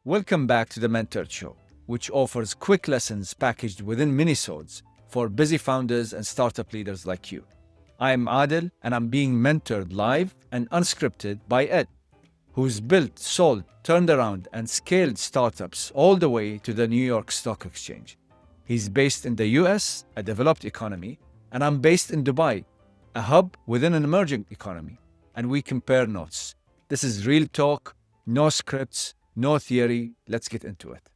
Welcome back to the Mentor Show, which offers quick lessons packaged within minisodes for busy founders and startup leaders like you. I'm Adel, and I'm being mentored live and unscripted by Ed, who's built, sold, turned around, and scaled startups all the way to the New York Stock Exchange. He's based in the US, a developed economy, and I'm based in Dubai, a hub within an emerging economy. And we compare notes. This is real talk, no scripts, no theory. Let's get into it.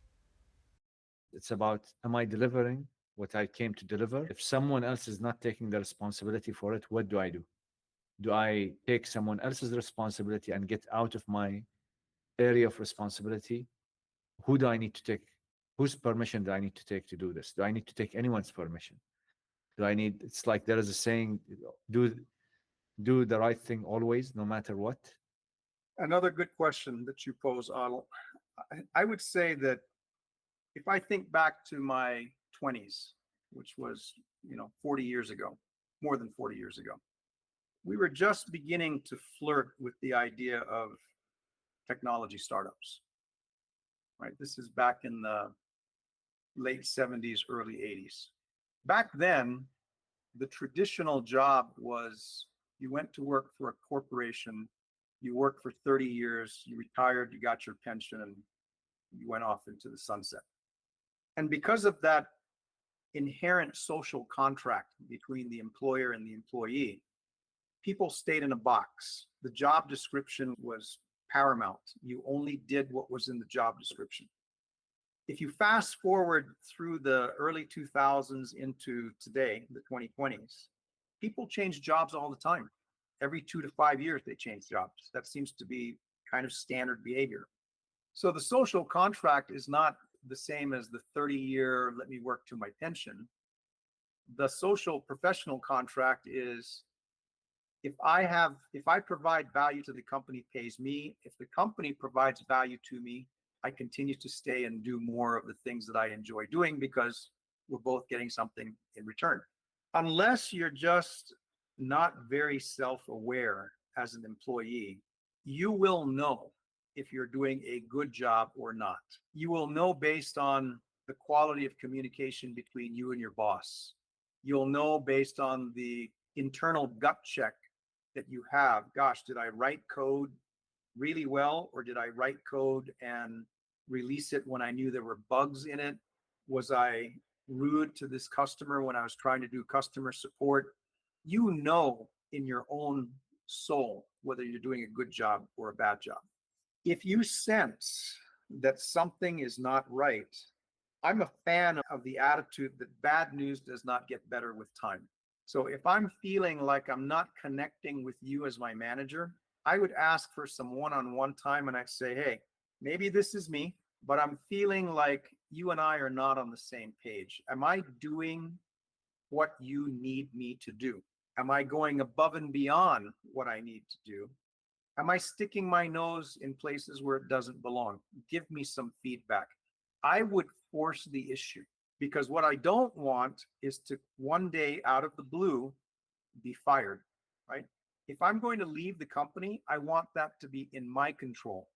It's about, am I delivering what I came to deliver? If someone else is not taking the responsibility for it, what do I do? Do I take someone else's responsibility and get out of my area of responsibility? Who do I need to take? Whose permission do I need to take to do this? Do I need to take anyone's permission? It's like there is a saying, do do the right thing always, no matter what. Another good question that you pose, Adel. I would say that if I think back to my 20s, which was, 40 years ago, more than 40 years ago, we were just beginning to flirt with the idea of technology startups, right? This is back in the late 70s, early 80s. Back then, the traditional job was you went to work for a corporation, you worked for 30 years, you retired, you got your pension, and you went off into the sunset. And because of that inherent social contract between the employer and the employee, people stayed in a box. The job description was paramount. You only did what was in the job description. If you fast forward through the early 2000s into today, the 2020s, people change jobs all the time. Every 2 to 5 years, they change jobs. That seems to be kind of standard behavior. So the social contract is not the same as the 30-year, let me work to my pension. The social professional contract is if I provide value to the company, pays me. If the company provides value to me, I continue to stay and do more of the things that I enjoy doing because we're both getting something in return. Unless you're just not very self-aware as an employee, you will know if you're doing a good job or not. You will know based on the quality of communication between you and your boss. You'll know based on the internal gut check that you have. Gosh, did I write code really well, or did I write code and release it when I knew there were bugs in it? Was I rude to this customer when I was trying to do customer support? You know in your own soul whether you're doing a good job or a bad job. If you sense that something is not right, I'm a fan of the attitude that bad news does not get better with time. So if I'm feeling like I'm not connecting with you as my manager, I would ask for some one-on-one time and I'd say, hey, maybe this is me, but I'm feeling like you and I are not on the same page. Am I doing what you need me to do? Am I going above and beyond what I need to do? Am I sticking my nose in places where it doesn't belong? Give me some feedback. I would force the issue because what I don't want is to one day out of the blue be fired, right? If I'm going to leave the company, I want that to be in my control,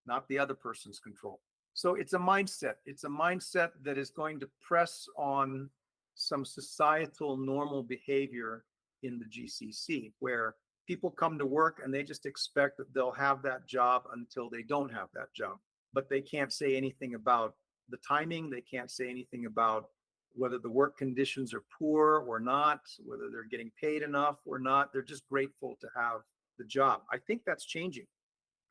not the other person's control. So it's a mindset. It's a mindset that is going to press on some societal normal behavior in the GCC, where people come to work and they just expect that they'll have that job until they don't have that job. But they can't say anything about the timing. They can't say anything about whether the work conditions are poor or not, whether they're getting paid enough or not. They're just grateful to have the job. I think that's changing.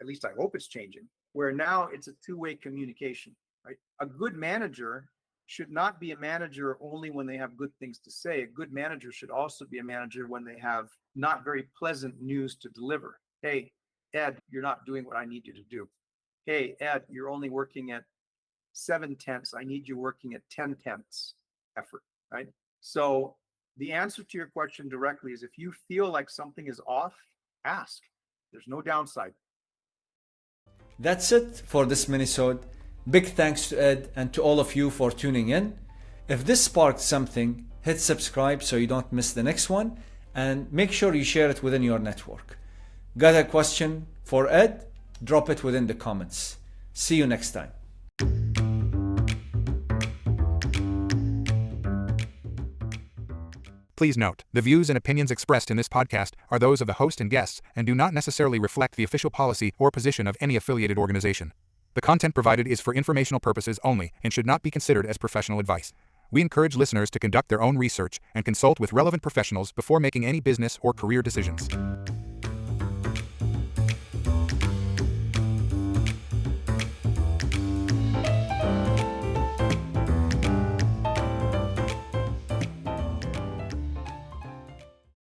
At least I hope it's changing, where now it's a two-way communication, right? A good manager should not be a manager only when they have good things to say. A good manager should also be a manager when they have not very pleasant news to deliver. Hey, Ed, you're not doing what I need you to do. Hey, Ed, you're only working at 7/10. I need you working at 10/10 effort, right? So the answer to your question directly is if you feel like something is off, ask. There's no downside. That's it for this minisode. Big thanks to Ed and to all of you for tuning in. If this sparked something, hit subscribe so you don't miss the next one, and make sure you share it within your network. Got a question for Ed? Drop it within the comments. See you next time. Please note, the views and opinions expressed in this podcast are those of the host and guests and do not necessarily reflect the official policy or position of any affiliated organization. The content provided is for informational purposes only and should not be considered as professional advice. We encourage listeners to conduct their own research and consult with relevant professionals before making any business or career decisions.